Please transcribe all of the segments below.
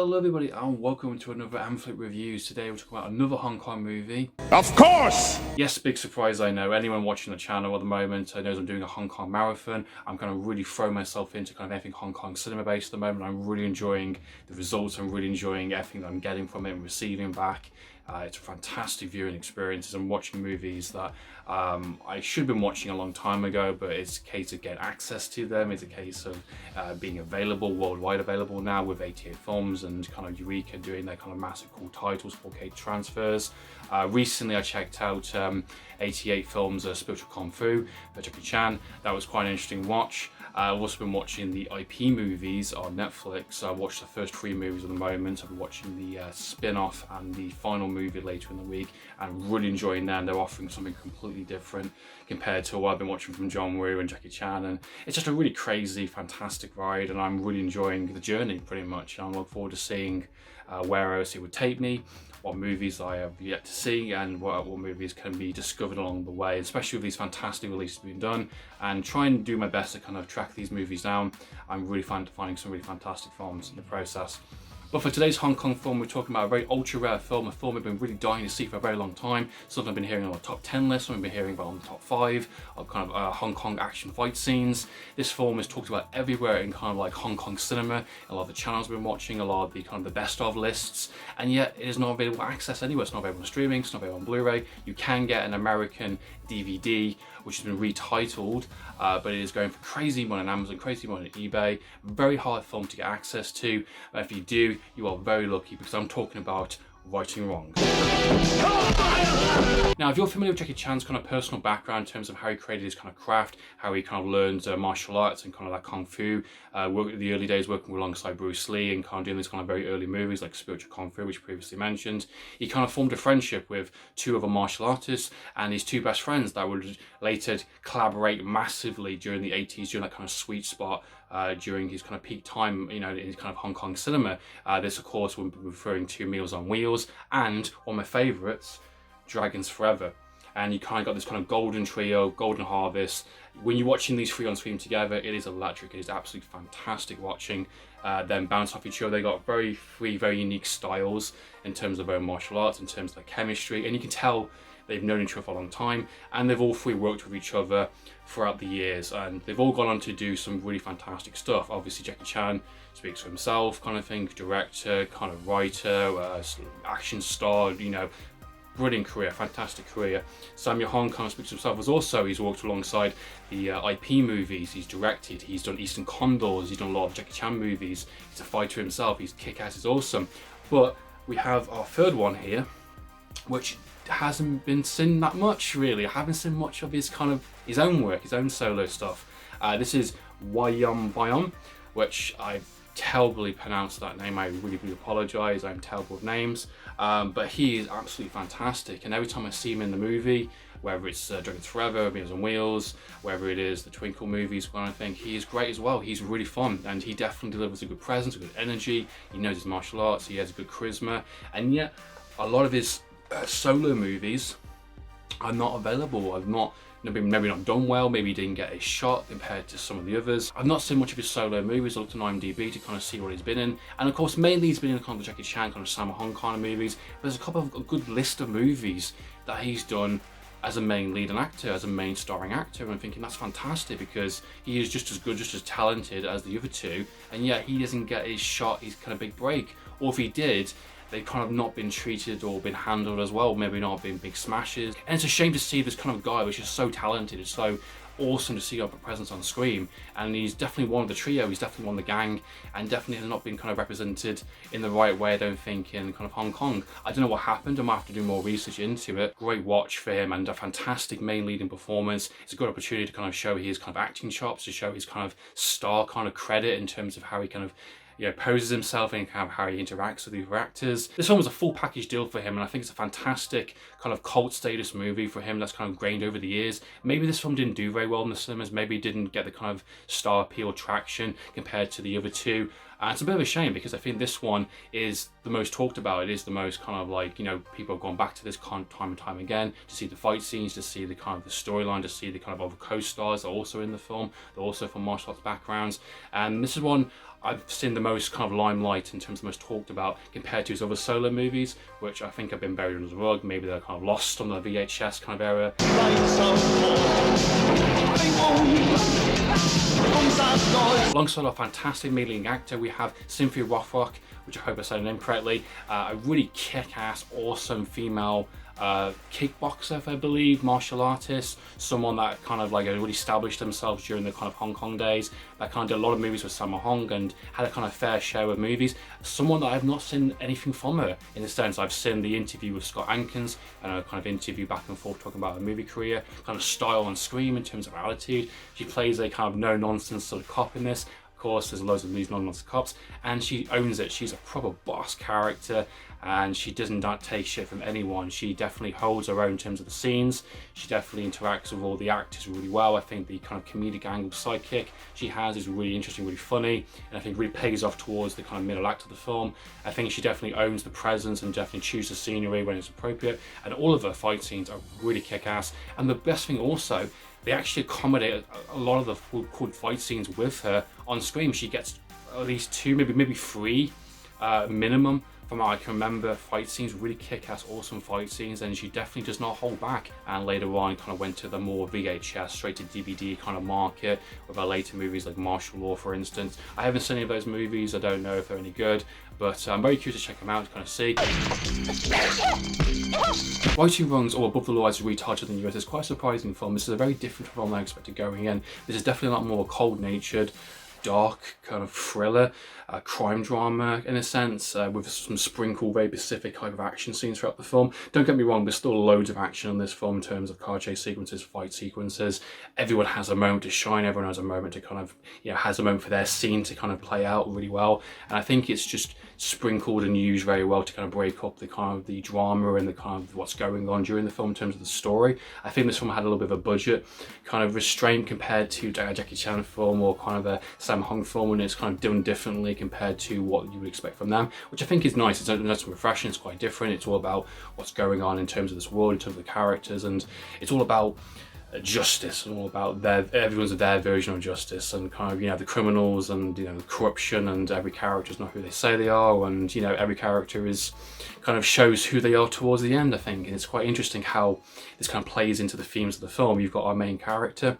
Hello everybody and welcome to another Amphlett Reviews. Today we're talking about another Hong Kong movie. Of course! Yes, big surprise I know. Anyone watching the channel at the moment knows I'm doing a Hong Kong marathon. I'm kind of really throwing myself into kind of everything Hong Kong cinema based at the moment. I'm really enjoying the results. I'm really enjoying everything that I'm getting from it and receiving back. It's a fantastic viewing experience. I'm watching movies that I should have been watching a long time ago, but it's a case of getting access to them. It's a case of being available, worldwide available now with 88 Films and kind of Eureka doing their kind of massive cool titles, 4K transfers. Recently I checked out 88 Films Spiritual Kung Fu by Jackie Chan. That was quite an interesting watch. I've also been watching the IP movies on Netflix. I watched the first 3 movies at the moment. I've been watching the spin-off and the final movie later in the week, and I'm really enjoying them. They're offering something completely different compared to what I've been watching from John Woo and Jackie Chan, and it's just a really crazy, fantastic ride, and I'm really enjoying the journey pretty much. I look forward to seeing where else it would take me, what movies I have yet to see, and what movies can be discovered along the way, especially with these fantastic releases being done, and try and do my best to kind of track these movies down. I'm really finding some really fantastic films in the process. But for today's Hong Kong film, we're talking about a very ultra rare film, a film I've been really dying to see for a very long time. Something I've been hearing on the top 10 list, something I've been hearing about on the top 5 of kind of Hong Kong action fight scenes. This film is talked about everywhere in kind of like Hong Kong cinema. A lot of the channels I've been watching, a lot of the kind of the best of lists, and yet it is not available to access anywhere. It's not available on streaming, it's not available on Blu-ray. You can get an American DVD, which has been retitled, but it is going for crazy money on Amazon, crazy money on eBay. Very hard film to get access to, but if you do, you are very lucky, because I'm talking about Righting Wrongs. Now, if you're familiar with Jackie Chan's kind of personal background in terms of how he created his kind of craft, how he kind of learned martial arts and kind of like kung fu, worked in the early days working alongside Bruce Lee and kind of doing these kind of very early movies like Spiritual Kung Fu, which previously mentioned, he kind of formed a friendship with 2 other martial artists and his 2 best friends that would later collaborate massively during the 80s, during that kind of sweet spot, during his kind of peak time, you know, in kind of Hong Kong cinema. This, of course, we're referring to Meals on Wheels and one of my favourites, Dragons Forever. And you kind of got this kind of golden trio, golden harvest. When you're watching these 3 on screen together, it is electric. It is absolutely fantastic watching them bounce off each other. They got 3 very unique styles in terms of their martial arts, in terms of their chemistry, and you can tell they've known each other for a long time, and they've all 3 worked with each other throughout the years, and they've all gone on to do some really fantastic stuff. Obviously, Jackie Chan speaks for himself, kind of thing, director, kind of writer, action star, you know, brilliant career, fantastic career. Samuel Hong kind of speaks for himself as also, he's worked alongside the IP movies, he's directed, he's done Eastern Condors, he's done a lot of Jackie Chan movies, he's a fighter himself, he's kick-ass, he's awesome. But we have our third one here, which hasn't been seen that much really. I haven't seen much of his kind of his own work, his own solo stuff. This is Yuen Biao, which I terribly pronounced that name. I really apologise. I'm terrible with names, but he is absolutely fantastic. And every time I see him in the movie, whether it's Dragons Forever, Meals on Wheels, whether it is the Twinkle movies, kind of thing, he is great as well. He's really fun, and he definitely delivers a good presence, a good energy. He knows his martial arts. He has a good charisma, and yet a lot of his solo movies are not available. I've not maybe not done well, maybe he didn't get a shot compared to some of the others. I've not seen much of his solo movies. I looked on IMDb to kind of see what he's been in, and of course mainly he's been in kind of the Jackie Chan, kind of Sammo Hung kind of movies, but there's a good list of movies that he's done as a main lead and actor, as a main starring actor, and I'm thinking that's fantastic, because he is just as good, just as talented as the other 2, and yet he doesn't get his shot, his kind of big break, or if he did, they've kind of not been treated or been handled as well, maybe not been big smashes. And it's a shame to see this kind of guy, which is so talented, it's so awesome to see a presence on screen, and he's definitely one of the trio, he's definitely one of the gang, and definitely has not been kind of represented in the right way, I don't think, in kind of Hong Kong. I don't know what happened, I might have to do more research into it. Great watch for him, and a fantastic main leading performance. It's a good opportunity to kind of show his kind of acting chops, to show his kind of star kind of credit in terms of how he kind of, you know, poses himself and kind of how he interacts with the other actors. This film was a full package deal for him, and I think it's a fantastic kind of cult status movie for him that's kind of gained over the years. Maybe this film didn't do very well in the cinemas, maybe it didn't get the kind of star appeal traction compared to the other 2. And it's a bit of a shame because I think this one is the most talked about. It is the most kind of like, you know, people have gone back to this time and time again to see the fight scenes, to see the kind of the storyline, to see the kind of other co-stars that are also in the film. They're also from martial arts backgrounds. And this is one I've seen the most kind of limelight in terms of most talked about compared to his other solo movies, which I think have been buried under the rug. Maybe they're kind of lost on the VHS kind of era. Alongside our fantastic leading actor, we have Cynthia Rothrock, which I hope I said her name correctly, a really kick-ass, awesome female kickboxer, if I believe, martial artist, someone that kind of like really established themselves during the kind of Hong Kong days, that kind of did a lot of movies with Sammo Hung and had a kind of fair share of movies. Someone that I've not seen anything from her, in the sense I've seen the interview with Scott Ankins and a kind of interview back and forth talking about her movie career, kind of style on screen in terms of attitude. She plays a kind of no-nonsense sort of cop in this. Of course, there's loads of these non-nonsense cops, and she owns it. She's a proper boss character, and she doesn't take shit from anyone. She definitely holds her own in terms of the scenes. She definitely interacts with all the actors really well. I think the kind of comedic angle sidekick she has is really interesting, really funny, and I think really pays off towards the kind of middle act of the film. I think she definitely owns the presence and definitely chooses scenery when it's appropriate, and all of her fight scenes are really kick-ass. And the best thing also, they actually accommodate a lot of the cool fight scenes with her on screen. She gets at least 2, maybe 3 minimum, from what I can remember, fight scenes, really kick-ass, awesome fight scenes, and she definitely does not hold back. And later on, kind of went to the more VHS, straight to DVD kind of market with her later movies like Martial Law, for instance. I haven't seen any of those movies. I don't know if they're any good, but I'm very curious to check them out to kind of see. Righting Wrongs or Above the Law as retitled in the US is quite a surprising film. This is a very different film than I expected going in. This is definitely a lot more cold-natured, dark kind of thriller, crime drama in a sense, with some sprinkled, very specific type of action scenes throughout the film. Don't get me wrong, there's still loads of action in this film in terms of car chase sequences, fight sequences. Everyone has a moment to shine, everyone has a moment to kind of, you know, has a moment for their scene to kind of play out really well. And I think it's just sprinkled and used very well to kind of break up the kind of the drama and the kind of what's going on during the film in terms of the story. I think this film had a little bit of a budget kind of restraint compared to a Jackie Chan film or kind of a Sammo Hung film, and it's kind of done differently compared to what you would expect from them, which I think is nice. It's nice and refreshing. It's quite different. It's all about what's going on in terms of this world, in terms of the characters, and it's all about justice and all about everyone's their version of justice, and kind of, you know, the criminals and, you know, the corruption, and every character is not who they say they are, and, you know, every character is kind of shows who they are towards the end, I think. And it's quite interesting how this kind of plays into the themes of the film. You've got our main character,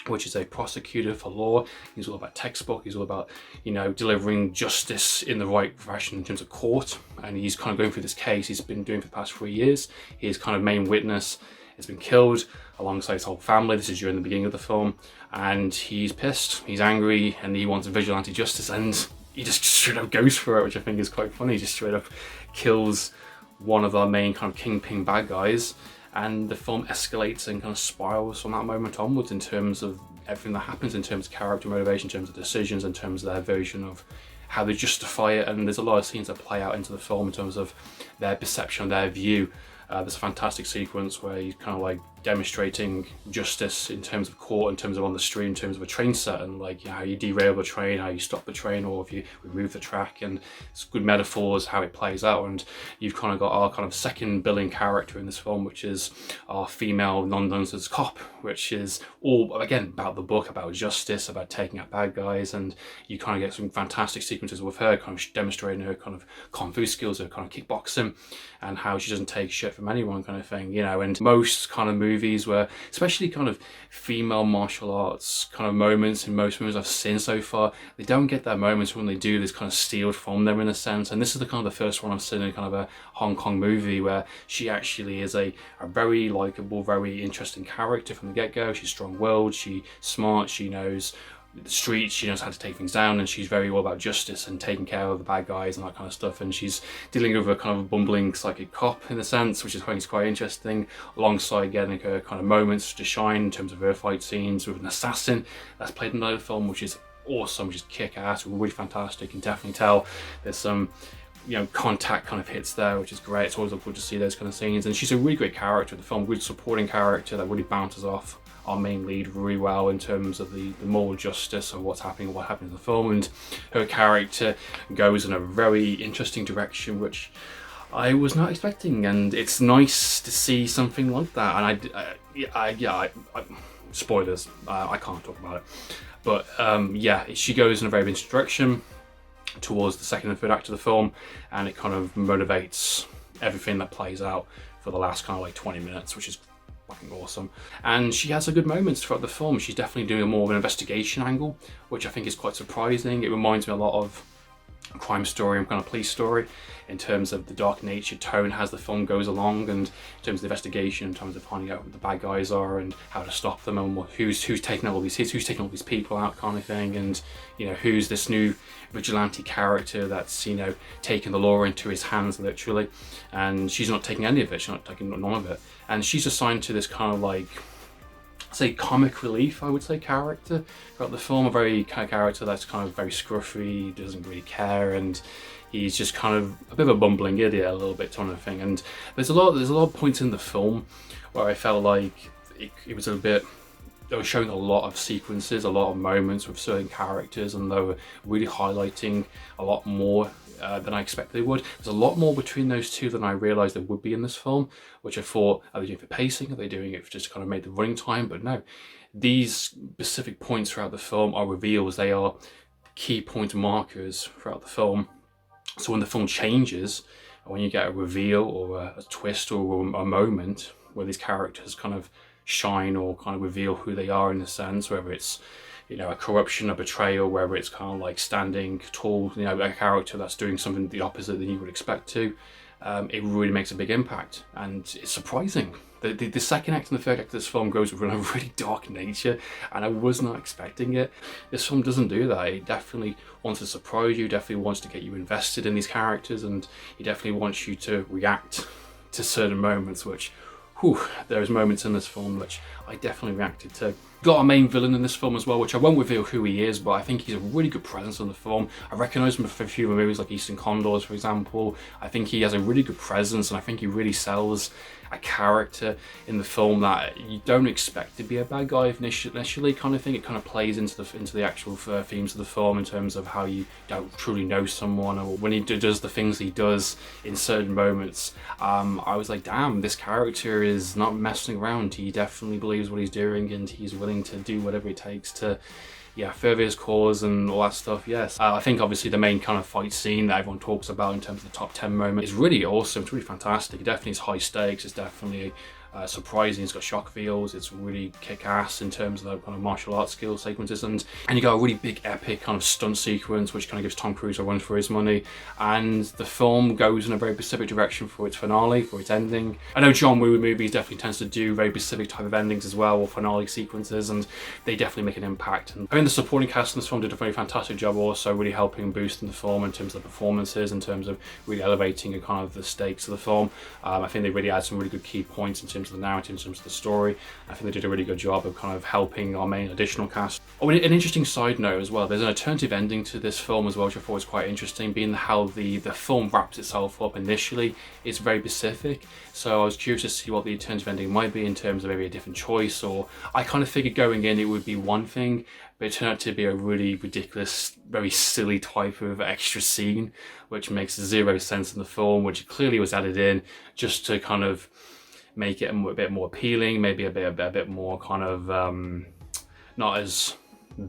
which is a prosecutor for law. He's all about textbook. He's all about, you know, delivering justice in the right fashion in terms of court. And he's kind of going through this case he's been doing for the past 3 years. His kind of main witness has been killed alongside his whole family. This is during the beginning of the film. And he's pissed, he's angry, and he wants vigilante justice. And he just straight up goes for it, which I think is quite funny. He just straight up kills one of our main kind of kingpin bad guys. And the film escalates and kind of spirals from that moment onwards in terms of everything that happens, in terms of character motivation, in terms of decisions, in terms of their version of how they justify it. And there's a lot of scenes that play out into the film in terms of their perception, their view. There's a fantastic sequence where he's kind of like demonstrating justice in terms of court, in terms of on the street, in terms of a train set, and like, you know, how you derail the train, how you stop the train, or if you remove the track. And it's good metaphors how it plays out. And you've kind of got our kind of second billing character in this film, which is our female non-nonsense cop, which is all again about the book, about justice, about taking out bad guys. And you kind of get some fantastic sequences with her kind of demonstrating her kind of kung fu skills, her kind of kickboxing, and how she doesn't take shit from anyone, kind of thing, you know. And most kind of movies where, especially kind of female martial arts kind of moments in most movies I've seen so far, they don't get that moments. When they do, this kind of stealed from them in a sense. And this is the kind of the first one I've seen in kind of a Hong Kong movie where she actually is a very likable, very interesting character from the get-go. She's strong-willed, she's smart, she knows the streets, she knows how to take things down, and she's very all about justice and taking care of the bad guys and that kind of stuff. And she's dealing with a kind of bumbling psychic cop in a sense, which is quite interesting, alongside getting her kind of moments to shine in terms of her fight scenes with an assassin that's played in another film, which is awesome, which is kick-ass, really fantastic. You can definitely tell there's some contact kind of hits there, which is great. It's always good to see those kind of scenes. And she's a really great character in the film, good supporting character that really bounces off our main lead really well in terms of the moral justice of what's happening and what happened in the film. And her character goes in a very interesting direction, which I was not expecting, and it's nice to see something like that. And spoilers, I can't talk about it, but she goes in a very interesting direction towards the second and third act of the film, and it kind of motivates everything that plays out for the last kind of like 20 minutes, which is fucking awesome. And she has a good moments throughout the film. She's definitely doing more of an investigation angle, which I think is quite surprising. It reminds me a lot of a crime story and kind of police story in terms of the dark nature tone as the film goes along, and in terms of the investigation, in terms of finding out who the bad guys are and how to stop them, and who's taking all these hits, who's taking all these people out, kind of thing. And who's this new vigilante character that's taking the law into his hands, literally. And she's not taking any of it, she's not taking none of it, and she's assigned to this kind of like, say, comic relief, I would say, character throughout the film. A very kind of character that's kind of very scruffy, doesn't really care, and he's just kind of a bit of a bumbling idiot a little bit, kind of thing. And there's a lot of points in the film where I felt like it was a bit, they were showing a lot of sequences, a lot of moments with certain characters, and they were really highlighting a lot more than I expected they would. There's a lot more between those two than I realised there would be in this film, which I thought, are they doing it for pacing? Are they doing it for just kind of make the running time? But no, these specific points throughout the film are reveals. They are key point markers throughout the film. So when the film changes, when you get a reveal or a twist or a moment where these characters kind of shine or kind of reveal who they are in a sense, whether it's a corruption, a betrayal, whether it's kind of like standing tall, a character that's doing something the opposite than you would expect to, it really makes a big impact, and it's surprising. The second act and the third act of this film goes with a really dark nature, and I was not expecting it. This film doesn't do that. It definitely wants to surprise you, definitely wants to get you invested in these characters, and it definitely wants you to react to certain moments, which, there's moments in this film which I definitely reacted to. Got a main villain in this film as well, which I won't reveal who he is, but I think he's a really good presence in the film. I recognise him from a few movies like Eastern Condors, for example. I think he has a really good presence, and I think he really sells a character in the film that you don't expect to be a bad guy initially, kind of thing. It kind of plays into the actual themes of the film in terms of how you don't truly know someone, or when he does the things he does in certain moments. I was like, damn, this character is not messing around. He definitely believes what he's doing, and he's willing to do whatever it takes to further his cause and all that stuff. Yes, I think obviously the main kind of fight scene that everyone talks about in terms of the top 10 moment is really awesome. It's really fantastic. It definitely is high stakes. It's definitely surprising. It's got shock feels. It's really kick-ass in terms of the kind of martial arts skill sequences, and you got a really big epic kind of stunt sequence which kind of gives Tom Cruise a run for his money. And the film goes in a very specific direction for its finale, for its ending. I know John Woo movies definitely tends to do very specific type of endings as well, or finale sequences, and they definitely make an impact. And I mean, the supporting cast in this film did a very fantastic job, also really helping boost in the film in terms of the performances, in terms of really elevating and kind of the stakes of the film. I think they really add some really good key points in terms of the narrative, in terms of the story. I think they did a really good job of kind of helping our main additional cast. Oh, and an interesting side note as well, there's an alternative ending to this film as well, which I thought was quite interesting, being how the film wraps itself up initially. It's very specific, so I was curious to see what the alternative ending might be in terms of maybe a different choice, or I kind of figured going in it would be one thing, but it turned out to be a really ridiculous, very silly type of extra scene, which makes zero sense in the film, which clearly was added in just to kind of make it a bit more appealing, maybe a bit more kind of not as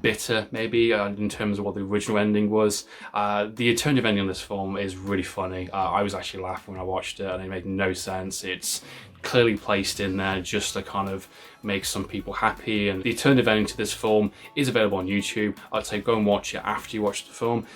bitter, maybe, in terms of what the original ending was. The alternative ending on this film is really funny. I was actually laughing when I watched it, and it made no sense. It's clearly placed in there just to kind of make some people happy, and the alternative ending to this film is available on YouTube. I'd say go and watch it after you watch the film.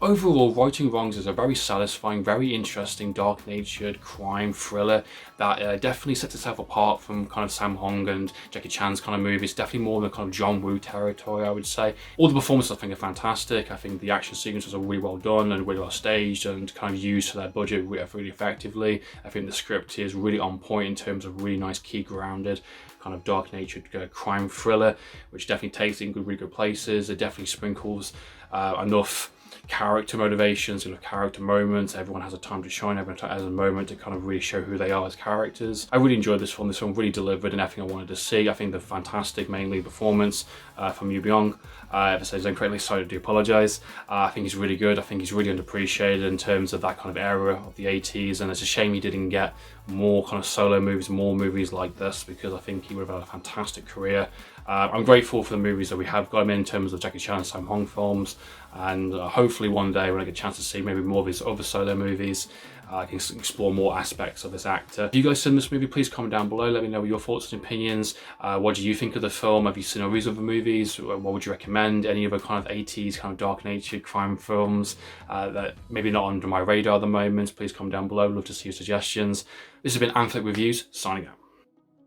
Overall, Righting Wrongs is a very satisfying, very interesting, dark-natured crime thriller that definitely sets itself apart from kind of Sam Hong and Jackie Chan's kind of movies. Definitely more than kind of John Woo territory, I would say. All the performances I think are fantastic. I think the action sequences are really well done and really well staged and kind of used to their budget really effectively. I think the script is really on point in terms of really nice, key grounded, kind of dark-natured crime thriller, which definitely takes it in really good places. It definitely sprinkles enough character motivations, character moments. Everyone has a time to shine, everyone has a moment to kind of really show who they are as characters. I really enjoyed this film. This film really delivered in everything I wanted to see. I think the fantastic main lead performance from Yuen Biao. If I say he's incorrectly, sorry, I do apologise. I think he's really good. I think he's really underappreciated in terms of that kind of era of the 80s, and it's a shame he didn't get more kind of solo movies, more movies like this, because I think he would have had a fantastic career. I'm grateful for the movies that we have got him in terms of Jackie Chan and Sam Hong films, and hopefully one day when I get a chance to see maybe more of his other solo movies, I can explore more aspects of this actor. If you guys seen this movie, please comment down below. Let me know your thoughts and opinions. What do you think of the film? Have you seen all these other movies? What would you recommend? Any other kind of 80s kind of dark-natured crime films that maybe not under my radar at the moment? Please comment down below. Love to see your suggestions. This has been Amphlett Reviews, signing out.